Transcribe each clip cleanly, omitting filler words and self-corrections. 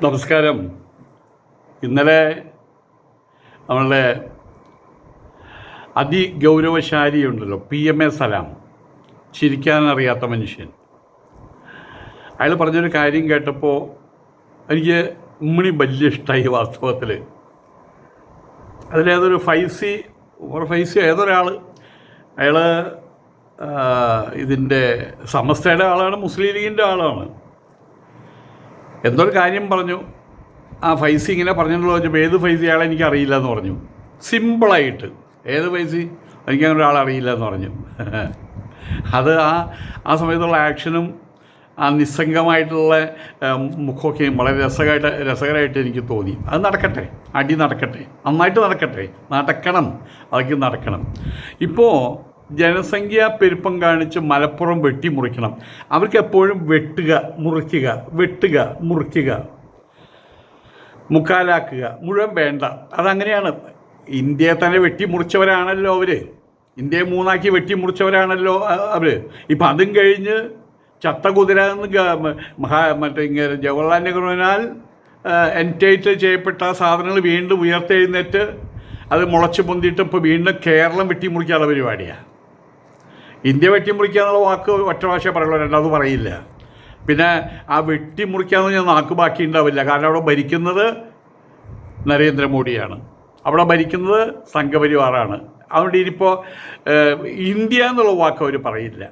നമസ്കാരം. ഇന്നലെ നമ്മളുടെ അതിഗൗരവശാലിയുണ്ടല്ലോ PMA സലാം, ചിരിക്കാനറിയാത്ത മനുഷ്യൻ. അയാൾ പറഞ്ഞൊരു കാര്യം കേട്ടപ്പോൾ എനിക്ക് വലിയ ഇഷ്ടമായി. വാസ്തവത്തിൽ അതിലേതൊരു ഫൈസി ഏതൊരാൾ, അയാൾ ഇതിൻ്റെ സമസ്തയുടെ ആളാണ്, മുസ്ലിം ലീഗിൻ്റെ ആളാണ്. എന്തൊരു കാര്യം പറഞ്ഞു. ആ ഫൈസി ഇങ്ങനെ പറഞ്ഞല്ലോ ചോദിച്ചപ്പോൾ ഏത് ഫൈസി അയാളെ എനിക്കറിയില്ല എന്ന് പറഞ്ഞു. സിമ്പിളായിട്ട് ഏത് ഫൈസി എനിക്കങ്ങനെ ഒരാളറിയില്ല എന്ന് പറഞ്ഞു. അത് ആ സമയത്തുള്ള ആക്ഷനും ആ നിസ്സംഗമായിട്ടുള്ള മുഖമൊക്കെ വളരെ രസകരമായിട്ട് എനിക്ക് തോന്നി. അത് നടക്കട്ടെ, അടി നടക്കട്ടെ, നന്നായിട്ട് നടക്കണം, അതൊക്കെ നടക്കണം. ഇപ്പോൾ ജനസംഖ്യാ പെരുപ്പം കാണിച്ച് മലപ്പുറം വെട്ടിമുറിക്കണം. അവർക്ക് എപ്പോഴും വെട്ടുക മുറിക്കുക, മുക്കാലാക്കുക, മുഴുവൻ വേണ്ട. അതങ്ങനെയാണ്. ഇന്ത്യയെ തന്നെ വെട്ടിമുറിച്ചവരാണല്ലോ അവർ. ഇന്ത്യയെ മൂന്നാക്കി വെട്ടിമുറിച്ചവരാണല്ലോ അവർ. ഇപ്പം അതും കഴിഞ്ഞ് ചത്ത കുതിര എന്ന് മറ്റേ ജവഹർലാൽ നെഹ്റുവിനാൽ എൻറ്റൈറ്റ് ചെയ്യപ്പെട്ട സാധനങ്ങൾ വീണ്ടും ഉയർത്തെഴുന്നേറ്റ് അത് മുളച്ച് പൊന്തിയിട്ട് ഇപ്പോൾ വീണ്ടും കേരളം വെട്ടിമുറിക്കാനുള്ള പരിപാടിയാണ്. ഇന്ത്യ വെട്ടിമുറിക്കുക എന്നുള്ള വാക്ക് ഒറ്റ ഭാഷ പറയുള്ളൂ, രണ്ടാമത് പറയില്ല. പിന്നെ ആ വെട്ടിമുറിക്കാന്ന് ഞാൻ നാക്ക് ബാക്കി ഉണ്ടാവില്ല. കാരണം അവിടെ ഭരിക്കുന്നത് നരേന്ദ്രമോദിയാണ്, അവിടെ ഭരിക്കുന്നത് സംഘപരിവാറാണ്. അതുകൊണ്ട് ഇനിയിപ്പോൾ ഇന്ത്യ എന്നുള്ള വാക്ക് അവർ പറയില്ല.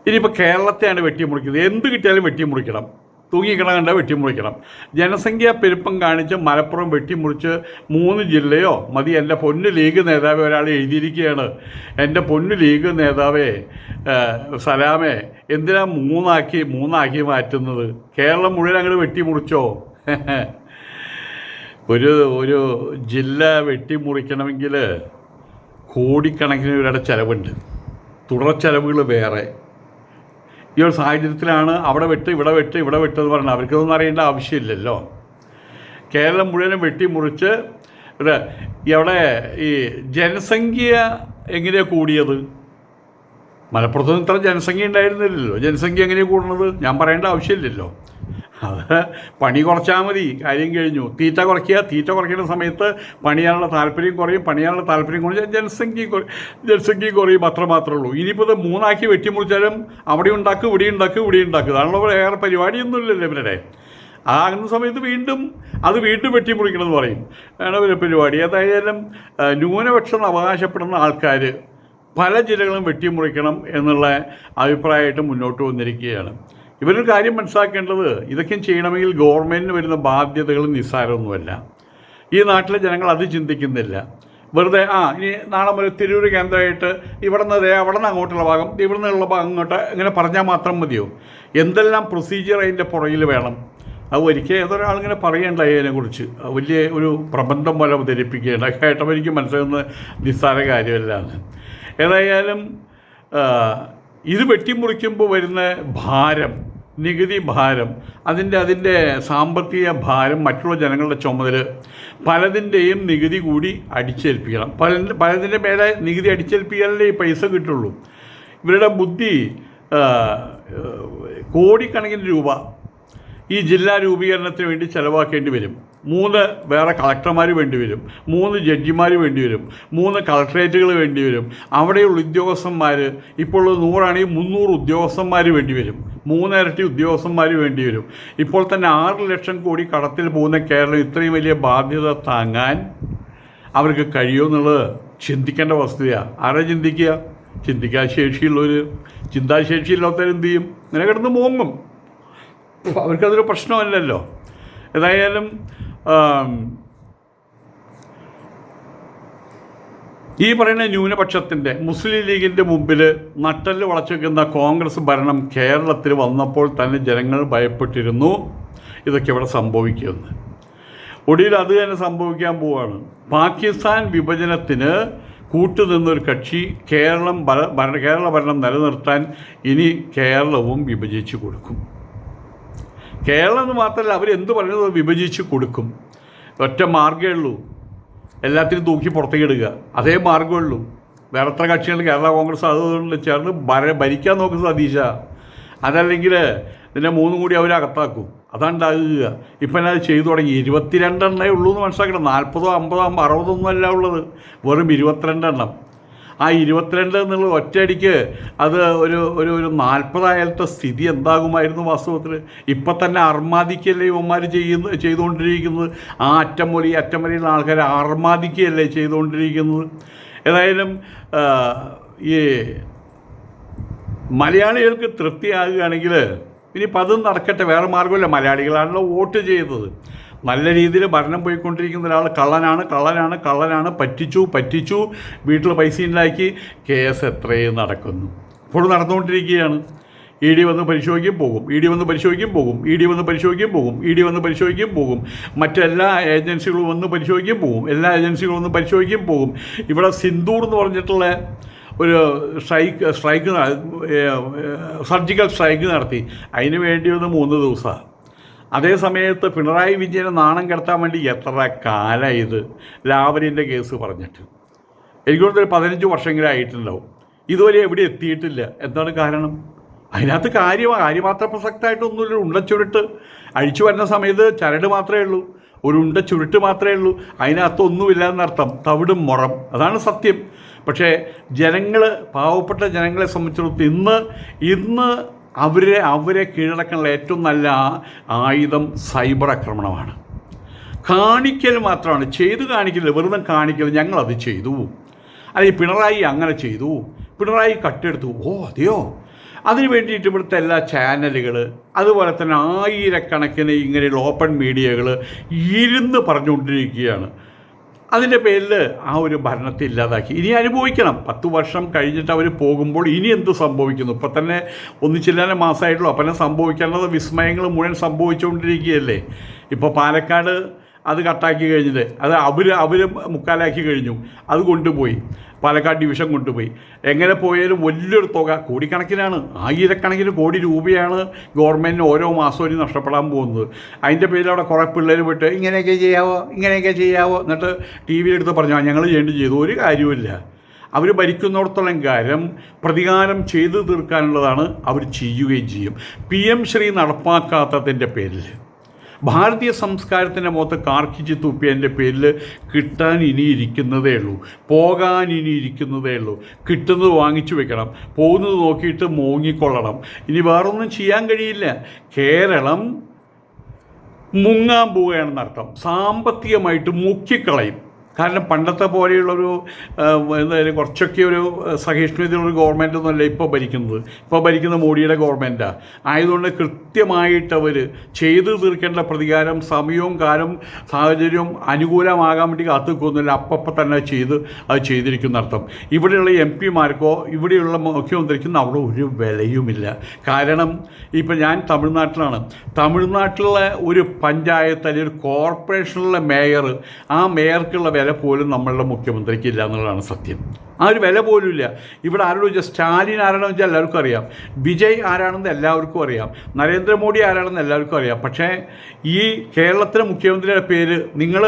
ഇനിയിപ്പോൾ കേരളത്തെയാണ് വെട്ടിമുറിക്കുന്നത്. എന്ത് കിട്ടിയാലും വെട്ടിമുറിക്കണം, തൂങ്ങിക്കിട കണ്ട വെട്ടിമുറിക്കണം. ജനസംഖ്യാ പെരുപ്പം കാണിച്ച് മലപ്പുറം വെട്ടിമുറിച്ച് 3 ജില്ലയോ മതി. എൻ്റെ പൊന്നു ലീഗ് നേതാവ് ഒരാൾ എഴുതിയിരിക്കുകയാണ്, എൻ്റെ പൊന്നു ലീഗ് നേതാവേ സലാമേ, എന്തിനാ മൂന്നാക്കി മാറ്റുന്നത്? കേരളം മുഴുവൻ അങ്ങോട്ട് വെട്ടിമുറിച്ചോ? ഒരു ജില്ല വെട്ടിമുറിക്കണമെങ്കിൽ കോടിക്കണക്കിന് രൂപയുടെ ചിലവുണ്ട്, തുടർ ചിലവുകൾ വേറെ. ഈ ഒരു സാഹചര്യത്തിലാണ് അവിടെ വെട്ട് ഇവിടെ എന്ന് പറഞ്ഞാൽ അവർക്കൊന്നും അറിയേണ്ട ആവശ്യമില്ലല്ലോ. കേരളം മുഴുവനും വെട്ടിമുറിച്ച് അവിടെ ഈ ജനസംഖ്യ എങ്ങനെയാണ് കൂടിയത്? മലപ്പുറത്തൊന്നും ഇത്ര ജനസംഖ്യ ഉണ്ടായിരുന്നില്ലല്ലോ. ജനസംഖ്യ എങ്ങനെയാണ് കൂടുന്നത് ഞാൻ പറയേണ്ട ആവശ്യമില്ലല്ലോ. അത് പണി കുറച്ചാൽ മതി, കാര്യം കഴിഞ്ഞു. തീറ്റ കുറയ്ക്കുന്ന സമയത്ത് പണിയാനുള്ള താല്പര്യം കുറയും, ജനസംഖ്യ കുറയും, മാത്രമേ ഉള്ളൂ. ഇനിയിപ്പോൾ ഇത് 3 വെട്ടിമുറിച്ചാലും അവിടെ ഉണ്ടാക്കും, ഇവിടെ ഉണ്ടാക്കും. അതാണല്ലോ വേറെ പരിപാടിയൊന്നുമില്ലല്ലോ ഇവരുടെ. ആകുന്ന സമയത്ത് വീണ്ടും വെട്ടിമുറിക്കണമെന്ന് പറയും, ആണ് ഒരു പരിപാടി. ഏതായാലും ന്യൂനപക്ഷം അവകാശപ്പെടുന്ന ആൾക്കാർ പല ജില്ലകളും വെട്ടിമുറിക്കണം എന്നുള്ള അഭിപ്രായമായിട്ട് മുന്നോട്ട് വന്നിരിക്കുകയാണ്. ഇവരൊരു കാര്യം മനസ്സിലാക്കേണ്ടത്, ഇതൊക്കെ ചെയ്യണമെങ്കിൽ ഗവൺമെൻറ്റിന് വരുന്ന ബാധ്യതകൾ നിസ്സാരമൊന്നുമല്ല. ഈ നാട്ടിലെ ജനങ്ങൾ അത് ചിന്തിക്കുന്നില്ല. വെറുതെ ഇനി നാളെ മുതൽ തിരൂർ കേന്ദ്രമായിട്ട് അവിടെ നിന്ന് അങ്ങോട്ടുള്ള ഭാഗം, ഇവിടെ നിന്നുള്ള ഭാഗം ഇങ്ങോട്ട് ഇങ്ങനെ പറഞ്ഞാൽ മാത്രം മതിയോ? എന്തെല്ലാം പ്രൊസീജിയർ അതിൻ്റെ പുറകിൽ വേണം? അത് ഒരിക്കൽ ഏതൊരാളിങ്ങനെ പറയേണ്ടായി അതിനെക്കുറിച്ച് വലിയ ഒരു പ്രബന്ധം പോലെ അവതരിപ്പിക്കുകയുണ്ട്. കേട്ടപ്പോൾ എനിക്ക് മനസ്സിലാകുന്ന നിസ്സാര കാര്യമല്ലാന്ന്. ഏതായാലും ഇത് വെട്ടിമുറിക്കുമ്പോൾ വരുന്ന ഭാരം, നികുതി ഭാരം, അതിൻ്റെ സാമ്പത്തിക ഭാരം, മറ്റുള്ള ജനങ്ങളുടെ ചുമതല, പലതിൻ്റെയും നികുതി കൂടി അടിച്ചേൽപ്പിക്കണം. പലതിൻ്റെ മേലെ നികുതി അടിച്ചേൽപ്പിക്കാനല്ലേ ഈ പൈസ കിട്ടുള്ളൂ. ഇവരുടെ ബുദ്ധി കോടിക്കണക്കിന് രൂപ ഈ ജില്ലാ രൂപീകരണത്തിന് വേണ്ടി ചിലവാക്കേണ്ടി വരും. 3 വേറെ കളക്ടർമാർ വേണ്ടി വരും, 3 ജഡ്ജിമാർ വേണ്ടി വരും, 3 കളക്ടറേറ്റുകൾ വേണ്ടി വരും. അവിടെയുള്ള ഉദ്യോഗസ്ഥന്മാർ ഇപ്പോൾ 100 ആണെങ്കിൽ 300 ഉദ്യോഗസ്ഥന്മാർ വേണ്ടി വരും, 3 ഇരട്ടി ഉദ്യോഗസ്ഥന്മാർ വേണ്ടി വരും. ഇപ്പോൾ തന്നെ 6 ലക്ഷം കോടി കടത്തിൽ പോകുന്ന കേരളം ഇത്രയും വലിയ ബാധ്യത താങ്ങാൻ അവർക്ക് കഴിയുമെന്നുള്ളത് ചിന്തിക്കേണ്ട വസ്തുതയാണ്. ആരാ ചിന്തിക്കാൻ ശേഷിയുള്ളവർ? ചിന്താശേഷിയില്ലാത്തവരെന്ത് ചെയ്യും? ഇങ്ങനെ കിടന്ന് മോങ്ങും. അവർക്കതൊരു പ്രശ്നമല്ലല്ലോ. ഏതായാലും ഈ പറയുന്ന ന്യൂനപക്ഷത്തിൻ്റെ മുസ്ലിം ലീഗിൻ്റെ മുമ്പിൽ നട്ടല് വളച്ചു വയ്ക്കുന്ന കോൺഗ്രസ് ഭരണം കേരളത്തിൽ വന്നപ്പോൾ തന്നെ ജനങ്ങൾ ഭയപ്പെട്ടിരുന്നു ഇതൊക്കെ ഇവിടെ സംഭവിക്കുമെന്ന്. ഒടുവിൽ അത് തന്നെ സംഭവിക്കാൻ പോവുകയാണ്. പാകിസ്ഥാൻ വിഭജനത്തിന് കൂട്ടുനിന്നൊരു കക്ഷി കേരള ഭരണം നിലനിർത്താൻ ഇനി കേരളവും വിഭജിച്ചു കൊടുക്കും. കേരളം എന്ന് മാത്രമല്ല, അവരെന്ത് പറയുന്നത് വിഭജിച്ച് കൊടുക്കും. ഒറ്റ മാർഗ്ഗമേ ഉള്ളൂ, എല്ലാത്തിനും തൂക്കി പുറത്തേക്ക് ഇടുക. അതേ മാർഗ്ഗമേ ഉള്ളൂ. വേറെ എത്ര കക്ഷികൾ കേരള കോൺഗ്രസ് അതുകൊണ്ട് ചേർന്ന് ഭരിക്കാൻ നോക്കും സതീശ. അതല്ലെങ്കിൽ ഇതിനെ 3 കൂടി അവരകത്താക്കും. അതുണ്ടാകുക. ഇപ്പം ഞാൻ അത് ചെയ്തു തുടങ്ങി. 22 ഉള്ളൂ എന്ന് മനസ്സിലാക്കണം. 40, 50, 60 ഒന്നും അല്ല ഉള്ളത്, വെറും 22. ആ 22 എന്നുള്ള ഒറ്റയടിക്ക് അത് ഒരു ഒരു ഒരു 40 സ്ഥിതി എന്താകുമായിരുന്നു വാസ്തവത്തിൽ. ഇപ്പം തന്നെ അർമാദിക്കല്ലേ ഇവന്മാർ ചെയ്തുകൊണ്ടിരിക്കുന്നത്. ആ അറ്റം മുതൽ ഈ അറ്റം വരെയുള്ള ആൾക്കാർ അർമാദിക്കല്ലേ ചെയ്തുകൊണ്ടിരിക്കുന്നത്. ഏതായാലും ഈ മലയാളികൾക്ക് തൃപ്തിയാകുകയാണെങ്കിൽ ഇനിയിപ്പോൾ അതും നടക്കട്ടെ, വേറെ മാർഗ്ഗമില്ല. മലയാളികളാണല്ലോ വോട്ട് ചെയ്തത്. നല്ല രീതിയിൽ ഭരണം പോയിക്കൊണ്ടിരിക്കുന്ന ഒരാൾ കള്ളനാണ്, പറ്റിച്ചു, വീട്ടിൽ പൈസ ഉണ്ടാക്കി, കേസ് എത്രയും നടക്കുന്നു, ഇപ്പോഴും നടന്നുകൊണ്ടിരിക്കുകയാണ്. ഇ ഡി വന്ന് പരിശോധിക്കും പോകും, മറ്റെല്ലാ ഏജൻസികളും വന്ന് പരിശോധിക്കും പോകും. ഇവിടെ സിന്ദൂർ എന്ന് പറഞ്ഞിട്ടുള്ള ഒരു സർജിക്കൽ സ്ട്രൈക്ക് നടത്തി. അതിന് വേണ്ടി വന്ന് 3 ദിവസമാണ്. അതേ സമയത്ത് പിണറായി വിജയനെ നാണം കെടുത്താൻ വേണ്ടി എത്ര കാലമായി ഇത് ലാവലിൻ്റെ കേസ് പറഞ്ഞിട്ട്. എനിക്ക് തോന്നുന്നു 15 വർഷമെങ്കിലും ആയിട്ടുണ്ടാവും. ഇതുവരെ എവിടെ എത്തിയിട്ടില്ല. എന്താണ് കാരണം? അതിനകത്ത് കാര്യമാത്ര പ്രസക്തമായിട്ടൊന്നുമില്ല. ഉണ്ടച്ചുരുട്ട് അഴിച്ചു വരുന്ന സമയത്ത് ചരട് മാത്രമേ ഉള്ളൂ, ഒരു ഉണ്ട ചുരുട്ട് മാത്രമേ ഉള്ളൂ. അതിനകത്തൊന്നുമില്ല എന്നർത്ഥം. തവിടും മുറം, അതാണ് സത്യം. പക്ഷേ പാവപ്പെട്ട ജനങ്ങളെ സംബന്ധിച്ചിടത്തോളം ഇന്ന് അവരെ കീഴടക്കാനുള്ള ഏറ്റവും നല്ല ആയുധം സൈബർ ആക്രമണമാണ്. കാണിക്കൽ മാത്രമാണ്, ചെയ്തു കാണിക്കൽ, വെറുതെ കാണിക്കൽ. ഞങ്ങളത് ചെയ്തു, അല്ലെങ്കിൽ പിണറായി അങ്ങനെ ചെയ്തു, പിണറായി കട്ടെടുത്തു, അതെയോ. അതിന് വേണ്ടിയിട്ട് ഇവിടുത്തെ എല്ലാ ചാനലുകൾ, അതുപോലെ തന്നെ ആയിരക്കണക്കിന് ഇങ്ങനെയുള്ള ഓപ്പൺ മീഡിയകൾ ഇരുന്ന് പറഞ്ഞുകൊണ്ടിരിക്കുകയാണ്. അതിൻ്റെ പേരിൽ ആ ഒരു ഭരണത്തെ ഇല്ലാതാക്കി. ഇനി അനുഭവിക്കണം. 10 വർഷം കഴിഞ്ഞിട്ട് അവർ പോകുമ്പോൾ ഇനി എന്ത് സംഭവിക്കുന്നു? ഇപ്പം തന്നെ ഒന്നിച്ചില്ലാതെ മാസമായിട്ടുള്ളൂ. അപ്പം തന്നെ സംഭവിക്കേണ്ടത് വിസ്മയങ്ങൾ മുഴുവൻ സംഭവിച്ചുകൊണ്ടിരിക്കുകയല്ലേ. ഇപ്പോൾ പാലക്കാട് അത് കട്ടാക്കി കഴിഞ്ഞിട്ട് അത് അവർ മുക്കാലാക്കി കഴിഞ്ഞു. അത് കൊണ്ടുപോയി, പാലക്കാട് ഡിവിഷൻ കൊണ്ടുപോയി. എങ്ങനെ പോയാലും വലിയൊരു തുക, കോടിക്കണക്കിനാണ്, ആയിരക്കണക്കിന് കോടി രൂപയാണ് ഗവൺമെൻറ്റിന് ഓരോ മാസവും നഷ്ടപ്പെടാൻ പോകുന്നത്. അതിൻ്റെ പേരിൽ അവിടെ കുറേ പിള്ളേർ പോയിട്ട് ഇങ്ങനെയൊക്കെ ചെയ്യാവോ എന്നിട്ട് ടി വിയിലെടുത്ത് പറഞ്ഞു ഞങ്ങൾ ചെയ്തു. ഒരു കാര്യവുമില്ല. അവർ ഭരിക്കുന്നിടത്തോളം കാലം പ്രതികാരം ചെയ്തു തീർക്കാനുള്ളതാണ് അവർ ചെയ്യുകയും ചെയ്യും. PM ശ്രീ നടപ്പാക്കാത്തതിൻ്റെ പേരിൽ, ഭാരതീയ സംസ്കാരത്തിൻ്റെ മുഖത്ത് കാർക്കിച്ച് തുപ്പിയതിൻ്റെ പേരിൽ കിട്ടാൻ ഇനിയിരിക്കുന്നതേ ഉള്ളൂ, പോകാൻ ഇനിയിരിക്കുന്നതേ ഉള്ളൂ. കിട്ടുന്നത് വാങ്ങിച്ചു വെക്കണം, പോകുന്നത് നോക്കിയിട്ട് മോങ്ങിക്കൊള്ളണം. ഇനി വേറൊന്നും ചെയ്യാൻ കഴിയില്ല. കേരളം മുങ്ങാൻ പോവുകയാണെന്നർത്ഥം. സാമ്പത്തികമായിട്ട് മുക്കിക്കളയും. കാരണം പണ്ടത്തെ പോലെയുള്ളൊരു എന്തായാലും കുറച്ചൊക്കെ ഒരു സഹിഷ്ണുതയുള്ളൊരു ഗവൺമെൻറ് ഒന്നുമല്ല ഇപ്പോൾ ഭരിക്കുന്നത്. ഇപ്പോൾ ഭരിക്കുന്ന മോഡിയുടെ ഗവൺമെൻറ്റാണ്. ആയതുകൊണ്ട് കൃത്യമായിട്ടവർ ചെയ്തു തീർക്കേണ്ട പ്രതികാരം സമയവും കാലം സാഹചര്യവും അനുകൂലമാകാൻ വേണ്ടി കാത്തുനിൽക്കുന്നില്ല. അപ്പം തന്നെ അത് ചെയ്തിരിക്കുന്ന അർത്ഥം. ഇവിടെയുള്ള MP-മാർക്കോ ഇവിടെയുള്ള മുഖ്യമന്ത്രിക്കും അവിടെ ഒരു വിലയുമില്ല. കാരണം ഇപ്പം ഞാൻ തമിഴ്നാട്ടിലുള്ള ഒരു പഞ്ചായത്ത് അല്ലെങ്കിൽ ഒരു കോർപ്പറേഷനിലുള്ള മേയർ, ആ മേയർക്കുള്ള വില പോലും നമ്മളുടെ മുഖ്യമന്ത്രിക്ക് ഇല്ല എന്നുള്ളതാണ് സത്യം. ആ ഒരു വില പോലും ഇല്ല. ഇവിടെ ആരോട് വെച്ചാൽ സ്റ്റാലിൻ ആരാണെന്ന് വെച്ചാൽ എല്ലാവർക്കും അറിയാം, വിജയ് ആരാണെന്ന് എല്ലാവർക്കും അറിയാം, നരേന്ദ്രമോദി ആരാണെന്ന് എല്ലാവർക്കും അറിയാം. പക്ഷേ ഈ കേരളത്തിലെ മുഖ്യമന്ത്രിയുടെ പേര് നിങ്ങൾ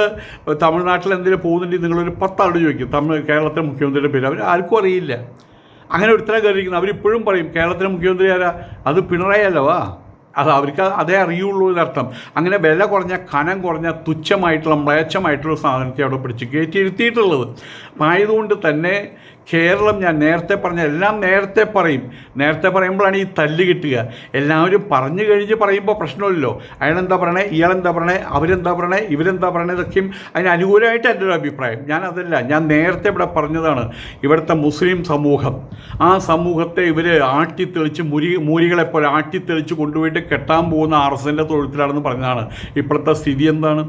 തമിഴ്നാട്ടിൽ എന്തെങ്കിലും പോകുന്നുണ്ടെങ്കിൽ നിങ്ങളൊരു 10 ആളോട് ചോദിക്കും കേരളത്തിലെ മുഖ്യമന്ത്രിയുടെ പേര്, അവർ ആർക്കും അറിയില്ല. അങ്ങനെ ഒരുത്തരം കയറിയിരിക്കുന്നത്. അവരിപ്പോഴും പറയും കേരളത്തിലെ മുഖ്യമന്ത്രി ആരാ, അത് പിണറായി അല്ലവാ, അത് അവർക്ക് അതേ അറിയുള്ളൂ എന്നർത്ഥം. അങ്ങനെ വില കുറഞ്ഞ, കനം കുറഞ്ഞ, തുച്ഛമായിട്ടുള്ള, മ്ലേച്ഛമായിട്ടുള്ള സാധനത്തെ അവിടെ പിടിച്ച് കയറ്റിയിരുത്തിയിട്ടുള്ളത്. അപ്പം ആയതുകൊണ്ട് തന്നെ കേരളം, ഞാൻ നേരത്തെ പറഞ്ഞ എല്ലാം നേരത്തെ പറയുമ്പോഴാണ് ഈ തല്ല് കിട്ടുക. എല്ലാവരും പറഞ്ഞു കഴിഞ്ഞ് പറയുമ്പോൾ പ്രശ്നമില്ലല്ലോ. അയാളെന്താ പറയണേ, ഇയാളെന്താ പറയണേ, അവരെന്താ പറയണേ, ഇവരെന്താ പറയണേ, ഇതൊക്കെയും അതിന് അനുകൂലമായിട്ട് എൻ്റെ ഒരു അഭിപ്രായം. ഞാൻ നേരത്തെ ഇവിടെ പറഞ്ഞതാണ്. ഇവിടുത്തെ മുസ്ലിം സമൂഹം, ആ സമൂഹത്തെ ഇവർ ആട്ടിത്തെളിച്ച് മൂരികളെപ്പോലെ ആട്ടിത്തെളിച്ച് കൊണ്ടുപോയിട്ട് കെട്ടാൻ പോകുന്ന RSൻ്റെ തൊഴുത്തിലാണെന്ന് പറഞ്ഞതാണ്. ഇപ്പോഴത്തെ സ്ഥിതി എന്താണ്?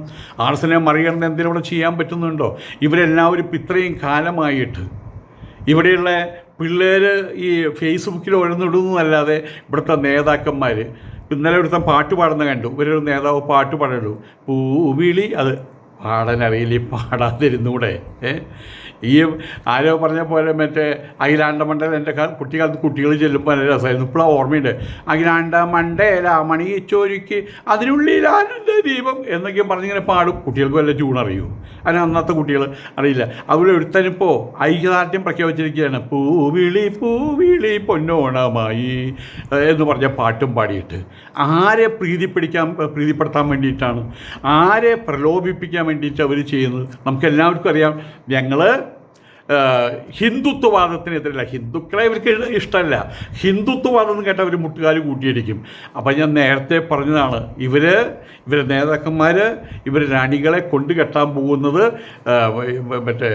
RSനെ മറികടന്ന് എന്തെങ്കിലും ഇവിടെ ചെയ്യാൻ പറ്റുന്നുണ്ടോ? ഇവരെല്ലാവരും ഇപ്പം ഇത്രയും കാലമായിട്ട് ഇവിടെയുള്ള പിള്ളേർ ഈ ഫേസ്ബുക്കിൽ ഒഴുന്നിടുന്നതല്ലാതെ ഇവിടുത്തെ നേതാക്കന്മാർ, ഇന്നലെ ഇവിടുത്തെ പാട്ട് പാടുന്ന കണ്ടു, ഇവരൊരു നേതാവ് പാട്ട് പാടുള്ളൂ, പൂവിളി, അത് പാടാനറിയില്ല, ഈ പാടാതിരുന്നൂടെ? ഈ ആരോ പറഞ്ഞ പോലെ മറ്റേ അഖിലാണ്ട മണ്ടേല എൻ്റെ കുട്ടിക്കാലത്ത് കുട്ടികൾ ചെല്ലുമ്പോൾ നല്ല രസമായിരുന്നു. ഇപ്പോഴാണ് ഓർമ്മയുണ്ട്. അഖിലാണ്ട മണ്ടേല മണി ചോരിക്ക് അതിനുള്ളിലാനന്ദ ദീപം എന്നൊക്കെ പറഞ്ഞിങ്ങനെ പാടും. കുട്ടികൾക്ക് വല്ല ട്യൂൺ അറിയൂ? അതിന് അന്നത്തെ കുട്ടികൾ അറിയില്ല. അതുപോലെ ഒരുത്തനിപ്പോൾ ഐക്യദാർഢ്യം പ്രഖ്യാപിച്ചിരിക്കുകയാണ്. പൂവിളി പൂവിളി പൊന്നോണമായി എന്ന് പറഞ്ഞ പാട്ടും പാടിയിട്ട് ആരെ പ്രീതിപ്പെടുത്താൻ വേണ്ടിയിട്ടാണ്, ആരെ പ്രലോഭിപ്പിക്കാൻ വേണ്ടിയിട്ട് അവർ ചെയ്യുന്നത്? നമുക്കെല്ലാവർക്കും അറിയാം. ഞങ്ങൾ ഹിന്ദുത്വവാദത്തിനെതിരല്ല, ഹിന്ദുക്കളെ ഇവർക്ക് ഇഷ്ടമല്ല. ഹിന്ദുത്വവാദം എന്ന് കേട്ടാൽ അവർ മുട്ടുകാർ കൂട്ടിയടിക്കും. അപ്പം ഞാൻ നേരത്തെ പറഞ്ഞതാണ്, ഇവരെ നേതാക്കന്മാർ ഇവർ രാണികളെ കൊണ്ട് കെട്ടാൻ പോകുന്നത് മറ്റേ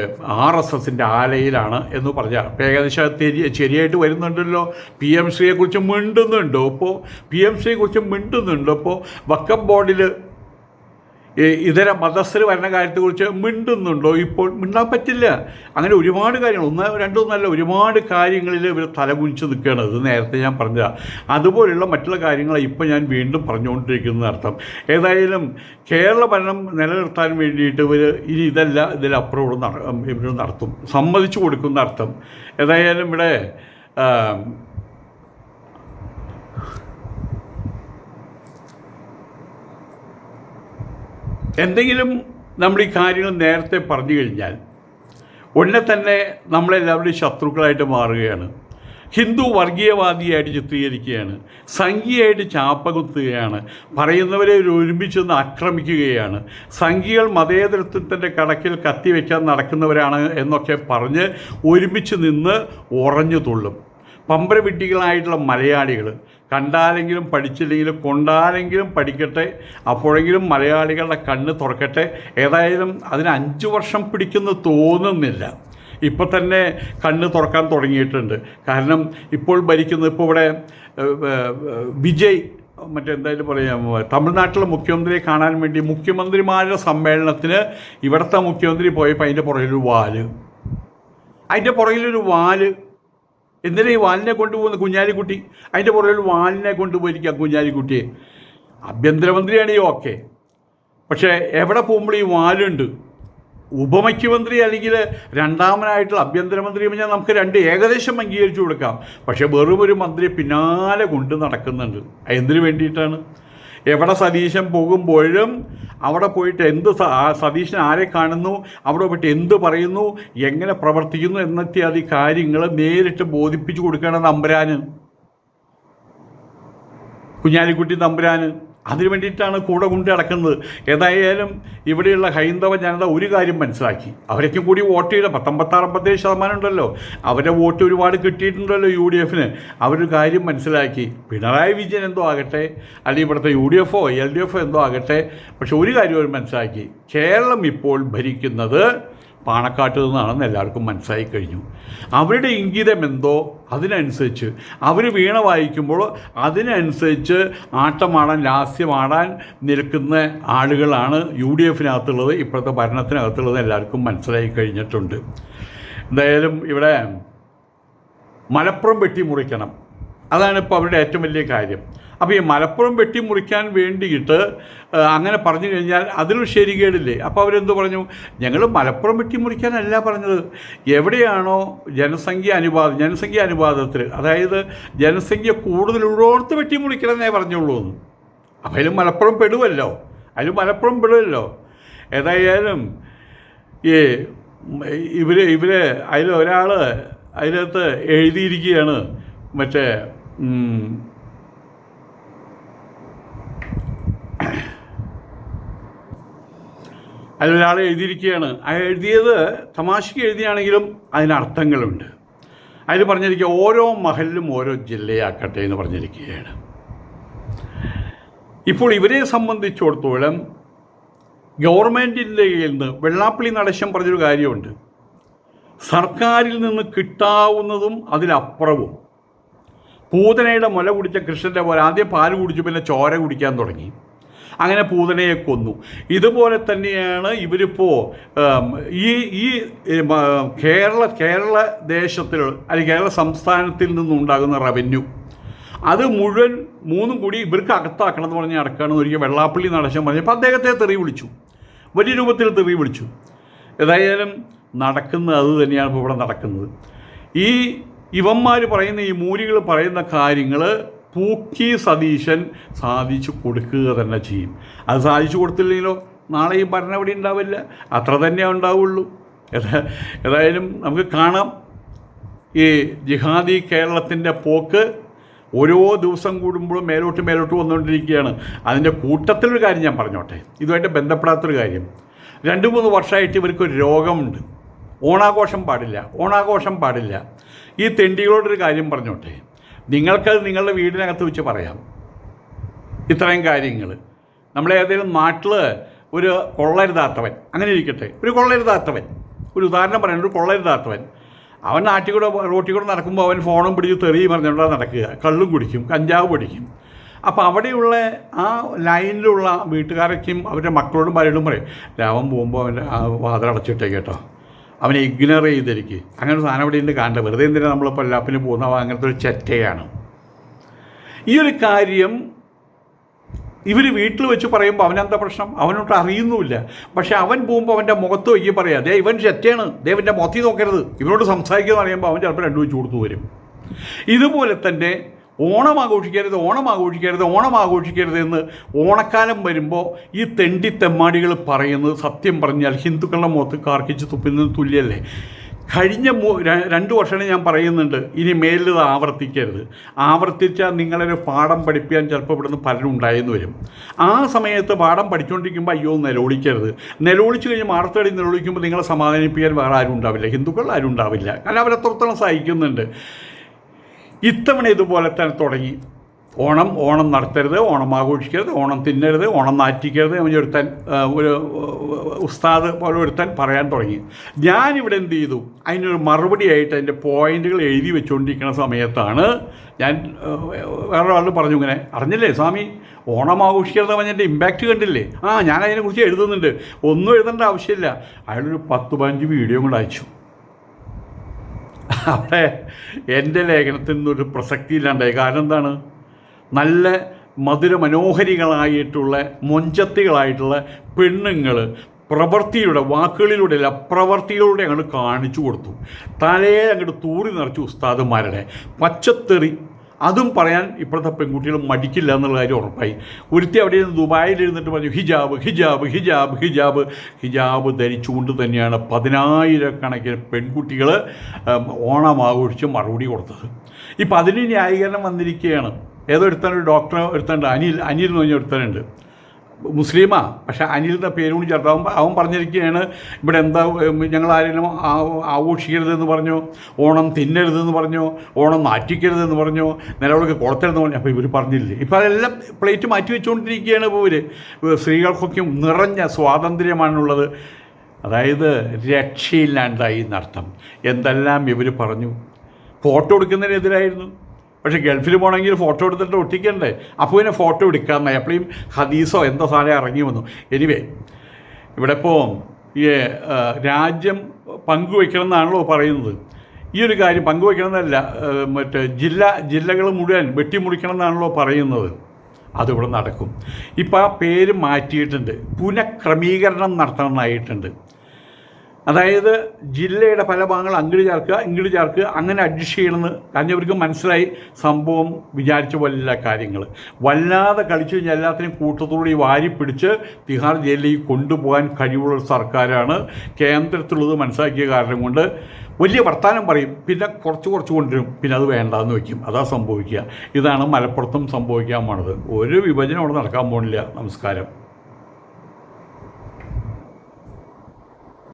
RSSൻ്റെ ആലയിലാണ് എന്ന് പറഞ്ഞാൽ അപ്പം ഏകദേശം ശരിയായിട്ട് വരുന്നുണ്ടല്ലോ. PMCയെ കുറിച്ച് മിണ്ടുന്നുണ്ടോ? ഇപ്പോൾ PMCയെ കുറിച്ച് മിണ്ടുന്നുണ്ടോ? ഇപ്പോൾ വഖഫ് ബോർഡിൽ ഇതര മതസ്ഥർ വരുന്ന കാര്യത്തെക്കുറിച്ച് മിണ്ടുന്നുണ്ടോ? ഇപ്പോൾ മിണ്ടാൻ പറ്റില്ല. അങ്ങനെ ഒരുപാട് കാര്യങ്ങൾ, രണ്ടൊന്നല്ല, ഒരുപാട് കാര്യങ്ങളിൽ ഇവർ തലകുനിച്ച് നിൽക്കുകയാണ്. ഇത് നേരത്തെ ഞാൻ പറഞ്ഞതാണ്. അതുപോലെയുള്ള മറ്റുള്ള കാര്യങ്ങൾ ഇപ്പോൾ ഞാൻ വീണ്ടും പറഞ്ഞുകൊണ്ടിരിക്കുന്നത് അർത്ഥം. ഏതായാലും കേരള ഭരണം നിലനിർത്താൻ വേണ്ടിയിട്ട് ഇവർ ഇനി ഇതിലപ്പുറം ഇവർ നടത്തും, സമ്മതിച്ചു കൊടുക്കുന്ന അർത്ഥം. ഏതായാലും ഇവിടെ എന്തെങ്കിലും നമ്മൾ ഈ കാര്യങ്ങൾ നേരത്തെ പറഞ്ഞു കഴിഞ്ഞാൽ ഉടനെ തന്നെ നമ്മളെല്ലാവരുടെയും ശത്രുക്കളായിട്ട് മാറുകയാണ്. ഹിന്ദു വർഗീയവാദിയായിട്ട് ചിത്രീകരിക്കുകയാണ്, സംഘിയായിട്ട് ചാപ്പകുത്തുകയാണ്, പറയുന്നവരെ ഒരുമിച്ചൊന്ന് ആക്രമിക്കുകയാണ്, സംഘികൾ മതേതരത്വത്തിൻ്റെ കടക്കിൽ കത്തിവെക്കാൻ നടക്കുന്നവരാണ് എന്നൊക്കെ പറഞ്ഞ് ഒരുമിച്ച് നിന്ന് ഉറഞ്ഞു തുള്ളും. പമ്പരവിഡ്ഢികളായിട്ടുള്ള മലയാളികൾ കണ്ടാലെങ്കിലും പഠിച്ചില്ലെങ്കിലും കൊണ്ടാലെങ്കിലും പഠിക്കട്ടെ, അപ്പോഴെങ്കിലും മലയാളികളുടെ കണ്ണ് തുറക്കട്ടെ. ഏതായാലും അതിന് 5 വർഷം പിടിക്കുമെന്ന് തോന്നുന്നില്ല. ഇപ്പോൾ തന്നെ കണ്ണ് തുറക്കാൻ തുടങ്ങിയിട്ടുണ്ട്. കാരണം ഇപ്പോൾ ഭരിക്കുന്നത്, ഇപ്പോൾ ഇവിടെ വിജയ് മറ്റെന്തായാലും പറയാം, തമിഴ്നാട്ടിലെ മുഖ്യമന്ത്രിയെ കാണാൻ വേണ്ടി മുഖ്യമന്ത്രിമാരുടെ സമ്മേളനത്തിന് ഇവിടുത്തെ മുഖ്യമന്ത്രി പോയപ്പോൾ അതിൻ്റെ പുറകിലൊരു വാല് എന്തിനാ ഈ വാലിനെ കൊണ്ടുപോകുന്ന കുഞ്ഞാലിക്കുട്ടി? അതിൻ്റെ പുറകിൽ വാലിനെ കൊണ്ടുപോയിരിക്കാം കുഞ്ഞാലിക്കുട്ടിയെ. ആഭ്യന്തരമന്ത്രിയാണ് ഈ ഓക്കെ, പക്ഷേ എവിടെ പോകുമ്പോൾ ഈ വാലുണ്ട്. ഉപമുഖ്യമന്ത്രി അല്ലെങ്കിൽ രണ്ടാമനായിട്ടുള്ള ആഭ്യന്തരമന്ത്രി പറഞ്ഞാൽ നമുക്ക് രണ്ട് ഏകദേശം അംഗീകരിച്ചു കൊടുക്കാം. പക്ഷേ വെറും ഒരു മന്ത്രിയെ പിന്നാലെ കൊണ്ട് നടക്കുന്നുണ്ട്. എന്തിനു വേണ്ടിയിട്ടാണ്? എവിടെ സതീശൻ പോകുമ്പോഴും അവിടെ പോയിട്ട് സതീശൻ ആരെ കാണുന്നു, അവിടെ പോയിട്ട് എന്ത് പറയുന്നു, എങ്ങനെ പ്രവർത്തിക്കുന്നു എന്നത്യാദി കാര്യങ്ങൾ നേരിട്ട് ബോധിപ്പിച്ചു കൊടുക്കണം തമ്പുരാന്, കുഞ്ഞാലിക്കുട്ടി തമ്പുരാന്. അതിനു വേണ്ടിയിട്ടാണ് കൂടെ കൊണ്ട് നടക്കുന്നത്. ഏതായാലും ഇവിടെയുള്ള ഹൈന്ദവ ജനത ഒരു കാര്യം മനസ്സിലാക്കി. അവരൊക്കെ കൂടി വോട്ട് ചെയ്ത 56-57% ഉണ്ടല്ലോ, അവരുടെ വോട്ട് ഒരുപാട് കിട്ടിയിട്ടുണ്ടല്ലോ UDFന്. അവരൊരു കാര്യം മനസ്സിലാക്കി. പിണറായി വിജയൻ എന്തോ ആകട്ടെ, അല്ലെങ്കിൽ ഇവിടുത്തെ UDF LDF എന്തോ ആകട്ടെ, പക്ഷെ ഒരു കാര്യം അവർ മനസ്സിലാക്കി, കേരളം ഇപ്പോൾ ഭരിക്കുന്നത് പാണക്കാട്ട് നിന്നാണെന്ന് എല്ലാവർക്കും മനസ്സിലായി കഴിഞ്ഞു. അവരുടെ ഇംഗിതം എന്തോ അതിനനുസരിച്ച് അവർ വീണ വായിക്കുമ്പോൾ അതിനനുസരിച്ച് ആട്ടമാടാൻ ലാസ്യമാടാൻ നിൽക്കുന്ന ആളുകളാണ് UDFനകത്തുള്ളത്, ഇപ്പോഴത്തെ ഭരണത്തിനകത്തുള്ളത് എല്ലാവർക്കും മനസ്സിലായി കഴിഞ്ഞിട്ടുണ്ട്. എന്തായാലും ഇവിടെ മലപ്പുറം വെട്ടിമുറിക്കണം, അതാണ് ഇപ്പോൾ അവരുടെ ഏറ്റവും വലിയ കാര്യം. അപ്പോൾ ഈ മലപ്പുറം വെട്ടിമുറിക്കാൻ വേണ്ടിയിട്ട് അങ്ങനെ പറഞ്ഞു കഴിഞ്ഞാൽ അതിലൊരു ശരികേടില്ലേ? അപ്പോൾ അവരെന്ത് പറഞ്ഞു? ഞങ്ങൾ മലപ്പുറം വെട്ടിമുറിക്കാനല്ല പറഞ്ഞത്, എവിടെയാണോ ജനസംഖ്യ അനുപാതത്തിൽ, അതായത് ജനസംഖ്യ കൂടുതലുള്ളോടത്ത് വെട്ടിമുറിക്കണമെന്നേ പറഞ്ഞുള്ളൂ എന്ന്. അപ്പോൾ അതിൽ മലപ്പുറം പെടുമല്ലോ. ഏതായാലും ഇവർ അതിലൊരാൾ അതിനകത്ത് എഴുതിയിരിക്കുകയാണ്, മറ്റേ അതിലൊരാൾ എഴുതിയിരിക്കുകയാണ്. എഴുതിയത് തമാശയ്ക്ക് എഴുതിയാണെങ്കിലും അതിനർത്ഥങ്ങളുണ്ട്. അതിൽ പറഞ്ഞിരിക്കുക ഓരോ മഹലിലും ഓരോ ജില്ലയാക്കട്ടെ എന്ന് പറഞ്ഞിരിക്കുകയാണ്. ഇപ്പോൾ ഇവരെ സംബന്ധിച്ചിടത്തോളം ഗവൺമെൻറ്റിൻ്റെ കയ്യിൽ നിന്ന് വെള്ളാപ്പള്ളി നടേശൻ പറഞ്ഞൊരു കാര്യമുണ്ട്, സർക്കാരിൽ നിന്ന് കിട്ടാവുന്നതും അതിലപ്പുറവും. പൂതനയുടെ മുല കുടിച്ച കൃഷ്ണൻ്റെ പോലെ ആദ്യം പാല് കുടിച്ചു, പിന്നെ ചോര കുടിക്കാൻ തുടങ്ങി, അങ്ങനെ പൂതനയെ കൊന്നു. ഇതുപോലെ തന്നെയാണ് ഇവരിപ്പോൾ ഈ കേരള ദേശത്തിൽ അല്ലെങ്കിൽ കേരള സംസ്ഥാനത്തിൽ നിന്നുണ്ടാകുന്ന റവന്യൂ അത് മുഴുവൻ മൂന്നും കൂടി ഇവർക്ക് അകത്താക്കണം എന്ന് പറഞ്ഞ് നടക്കുകയാണെന്ന് ഒരിക്കൽ വെള്ളാപ്പള്ളി നടേശൻ പറഞ്ഞപ്പോൾ അദ്ദേഹത്തെ തെറി വിളിച്ചു. വലിയ രൂപത്തിൽ തെറി വിളിച്ചു. ഏതായാലും നടക്കുന്നത് അത് തന്നെയാണ് ഇപ്പോൾ ഇവിടെ നടക്കുന്നത്. ഇവന്മാർ പറയുന്ന ഈ മൂരികൾ പറയുന്ന കാര്യങ്ങൾ പൂക്കി സതീശൻ സാധിച്ചു കൊടുക്കുക തന്നെ ചെയ്യും. അത് സാധിച്ചു കൊടുത്തില്ലെങ്കിലോ നാളെ ഈ ഭരണം ഇവിടെ ഉണ്ടാവില്ല, അത്ര തന്നെ ഉണ്ടാവുള്ളൂ. ഏതായാലും നമുക്ക് കാണാം ഈ ജിഹാദി കേരളത്തിൻ്റെ പോക്ക് ഓരോ ദിവസം കൂടുമ്പോഴും മേലോട്ട് വന്നുകൊണ്ടിരിക്കുകയാണ്. അതിൻ്റെ കൂട്ടത്തിലൊരു കാര്യം ഞാൻ പറഞ്ഞോട്ടെ, ഇതുമായിട്ട് ബന്ധപ്പെടാത്തൊരു കാര്യം. 2-3 വർഷമായിട്ട് ഇവർക്കൊരു രോഗമുണ്ട്. ഓണാഘോഷം പാടില്ല. ഈ തെണ്ടികളോടൊരു കാര്യം പറഞ്ഞോട്ടെ, നിങ്ങൾക്കത് നിങ്ങളുടെ വീടിനകത്ത് വെച്ച് പറയാം. ഇത്രയും കാര്യങ്ങൾ നമ്മളേതെങ്കിലും നാട്ടിൽ ഒരു കൊള്ളരുതാത്തവൻ, അങ്ങനെ ഇരിക്കട്ടെ, ഒരു ഉദാഹരണം പറയുന്നത്, ഒരു കൊള്ളരുതാത്തവൻ അവൻ റോട്ടിൽ കൂടെ നടക്കുമ്പോൾ അവൻ ഫോണും പിടിച്ച് തെറിയും പറഞ്ഞുകൊണ്ടാണ് നടക്കുക, കള്ളും കുടിക്കും, കഞ്ചാവ് പൊടിക്കും. അപ്പോൾ അവിടെയുള്ള ആ ലൈനിലുള്ള വീട്ടുകാരൊക്കെയും അവരുടെ മക്കളോടും ഭാര്യയോടും പറയും, അവൻ പോകുമ്പോൾ അവൻ്റെ വാതിലടച്ചിട്ടേ കേട്ടോ, അവനെ ഇഗ്നോർ ചെയ്തിരിക്കുക. അങ്ങനെ ഒരു സാധനം ഇവിടെ ഉണ്ട് കാണേണ്ട, വെറുതെ എന്തിനാണ് നമ്മളിപ്പോൾ ലാപ്പിന് പോകുന്ന അങ്ങനത്തെ ഒരു ചെറ്റയാണ്. ഈ ഒരു കാര്യം ഇവർ വീട്ടിൽ വെച്ച് പറയുമ്പോൾ അവനെന്താ പ്രശ്നം? അവനോട്ട് അറിയുന്നുമില്ല. പക്ഷേ അവൻ പോകുമ്പോൾ അവൻ്റെ മുഖത്ത് വയ്ക്കി പറയാം, ദേ ഇവൻ ചെറ്റയാണ്, ഇവൻ്റെ മുഖത്തിൽ നോക്കരുത്, ഇവനോട് സംസാരിക്കുമെന്ന് അറിയുമ്പോൾ അവൻ ചിലപ്പോൾ 2 വെച്ച് കൊടുത്തു വരും. ഇതുപോലെ തന്നെ ഓണം ആഘോഷിക്കരുത് എന്ന് ഓണക്കാലം വരുമ്പോൾ ഈ തെമ്മാടികൾ പറയുന്നത് സത്യം പറഞ്ഞാൽ ഹിന്ദുക്കളുടെ മുഖത്ത് കാർക്കിച്ച് തുപ്പുന്നത് തുല്യല്ലേ. കഴിഞ്ഞ 2 വർഷമാണ് ഞാൻ പറയുന്നുണ്ട്, ഇനി മേലിൽ ഇത് ആവർത്തിച്ചാൽ നിങ്ങളൊരു പാഠം പഠിപ്പിക്കാൻ ചിലപ്പോൾ ഇവിടുന്ന് പലരും ഉണ്ടായെന്ന് വരും. ആ സമയത്ത് പാഠം പഠിച്ചുകൊണ്ടിരിക്കുമ്പോൾ അയ്യോ നിലവിളിച്ച് കഴിഞ്ഞ് മാർത്തടി നിലവിളിക്കുമ്പോൾ നിങ്ങളെ സമാധാനിപ്പിക്കാൻ വേറെ ആരും ഉണ്ടാവില്ല, ഹിന്ദുക്കൾ ആരും ഉണ്ടാവില്ല. കാരണം അവരെത്രത്തോളം സഹിക്കുന്നുണ്ട്. ഇത്തവണ ഇതുപോലെ തന്നെ തുടങ്ങി. ഓണം നടത്തരുത്, ഓണം ആഘോഷിക്കരുത്, ഓണം തിന്നരുത്, ഓണം നാറ്റിക്കരുത് ഒരുത്തൻ, ഒരു ഉസ്താദ് പോലെ ഒരുത്തൻ പറയാൻ തുടങ്ങി. ഞാനിവിടെ എന്ത് ചെയ്തു, അതിനൊരു മറുപടിയായിട്ട് അതിൻ്റെ പോയിൻ്റുകൾ എഴുതി വെച്ചുകൊണ്ടിരിക്കുന്ന സമയത്താണ് ഞാൻ വേറൊരാൾ പറഞ്ഞു, ഇങ്ങനെ അറിഞ്ഞില്ലേ സ്വാമി ഓണം ആഘോഷിക്കരുത് പറഞ്ഞതിൻ്റെ ഇമ്പാക്റ്റ് കണ്ടില്ലേ? ഞാൻ അതിനെക്കുറിച്ച് എഴുതുന്നുണ്ട്. ഒന്നും എഴുതേണ്ട ആവശ്യമില്ല. അയാളൊരു 10-15 വീഡിയോ കൂടെ അയച്ചു. അവിടെ എൻ്റെ ലേഖനത്തിൽ നിന്നൊരു പ്രസക്തി ഇല്ലാണ്ടായി. കാരണം എന്താണ്, നല്ല മധുരമനോഹരികളായിട്ടുള്ള മൊഞ്ചത്തികളായിട്ടുള്ള പെണ്ണുങ്ങൾ വാക്കുകളിലൂടെയല്ല പ്രവൃത്തിയിലൂടെ അങ്ങോട്ട് കാണിച്ചു കൊടുത്തു. തലയെ അങ്ങോട്ട് തൂറി നിറച്ചു ഉസ്താദുമാരുടെ പച്ചത്തെറി. അതും പറയാൻ ഇപ്പോഴത്തെ പെൺകുട്ടികൾ മടിക്കില്ല എന്നുള്ള കാര്യം ഉറപ്പായി. ഒരുത്തി അവിടെ നിന്ന് ദുബായിലിരുന്നിട്ട് പറഞ്ഞു ഹിജാബ് ധരിച്ചുകൊണ്ട് തന്നെയാണ് 10,000 പെൺകുട്ടികൾ ഓണം ആഘോഷിച്ച് മറുപടി കൊടുത്തത്. ഇപ്പം അതിന് ന്യായീകരണം വന്നിരിക്കുകയാണ്. ഏതോ ഒരു ഡോക്ടർ ഒരുത്തനുണ്ട്, അനിൽ എന്ന് പറഞ്ഞ ഒരുത്തനുണ്ട്, മുസ്ലിമാ, പക്ഷേ അനിലിൻ്റെ പേരുകൂടി ചേർത്താകുമ്പോൾ അവൻ പറഞ്ഞിരിക്കുകയാണ്, ഇവിടെ എന്താ ഞങ്ങൾ ആരെങ്കിലും ആഘോഷിക്കരുതെന്ന് പറഞ്ഞോ, ഓണം തിന്നരുതെന്ന് പറഞ്ഞോ, ഓണം നാറ്റിക്കരുതെന്ന് പറഞ്ഞോ, നിലവിളക്ക് കൊളത്തരുതെന്ന് പറഞ്ഞു. അപ്പോൾ ഇവർ പറഞ്ഞില്ലേ? ഇപ്പോൾ അതെല്ലാം പ്ലേറ്റ് മാറ്റി വെച്ചുകൊണ്ടിരിക്കുകയാണ്. ഇപ്പോൾ സ്ത്രീകൾക്കൊക്കെ നിറഞ്ഞ സ്വാതന്ത്ര്യമാണുള്ളത്. അതായത് രക്ഷയില്ലാണ്ടായി എന്നർത്ഥം. എന്തെല്ലാം ഇവർ പറഞ്ഞു. ഫോട്ടോ എടുക്കുന്നതിനെതിരായിരുന്നു. പക്ഷേ ഗൾഫിൽ പോകണമെങ്കിൽ ഫോട്ടോ എടുത്തിട്ട് ഒട്ടിക്കണ്ടേ? അപ്പോൾ പിന്നെ ഫോട്ടോ എടുക്കാമെന്നായി. അപ്പോഴും ഹദീസോ എന്തോ സാധനം ഇറങ്ങി വന്നു. എനിവേ, ഇവിടെ ഇപ്പോൾ ഈ രാജ്യം പങ്കുവയ്ക്കണം എന്നാണല്ലോ പറയുന്നത്. ഈ ഒരു കാര്യം പങ്കുവയ്ക്കണം എന്നല്ല, ജില്ലകൾ മുഴുവൻ വെട്ടിമുറിക്കണം എന്നാണല്ലോ പറയുന്നത്. അതിവിടെ നടക്കും. ഇപ്പോൾ ആ പേര് മാറ്റിയിട്ടുണ്ട്, പുനഃക്രമീകരണം നടത്തണമെന്നായിട്ടുണ്ട്. അതായത് ജില്ലയുടെ പല ഭാഗങ്ങൾ ഇങ്ങോട്ട് ചേർക്കുക അങ്ങനെ അഡ്ജസ്റ്റ് ചെയ്യണമെന്ന്. കാരണം ഇവർക്ക് മനസ്സിലായി സംഭവം വിചാരിച്ച പോലെയുള്ള കാര്യങ്ങൾ. വല്ലാതെ കളിച്ചു കഴിഞ്ഞാൽ എല്ലാത്തിനും കൂട്ടത്തോടുകൂടി വാരിപ്പിടിച്ച് തിഹാർ ജയിലിലേക്ക് കൊണ്ടുപോകാൻ കഴിവുള്ള ഒരു സർക്കാരാണ് കേന്ദ്രത്തിലുള്ളത്. മനസ്സിലാക്കിയ കാരണം കൊണ്ട് വലിയ വർത്തമാനം പറയും, പിന്നെ കുറച്ച് കൊണ്ടുവരും, പിന്നെ അത് വേണ്ടാന്ന് വയ്ക്കും. അതാ സംഭവിക്കുക. ഇതാണ് മലപ്പുറത്തും സംഭവിക്കാൻ പോണത്. ഒരു വിഭജനം അവിടെ നടക്കാൻ പോകുന്നില്ല. നമസ്കാരം.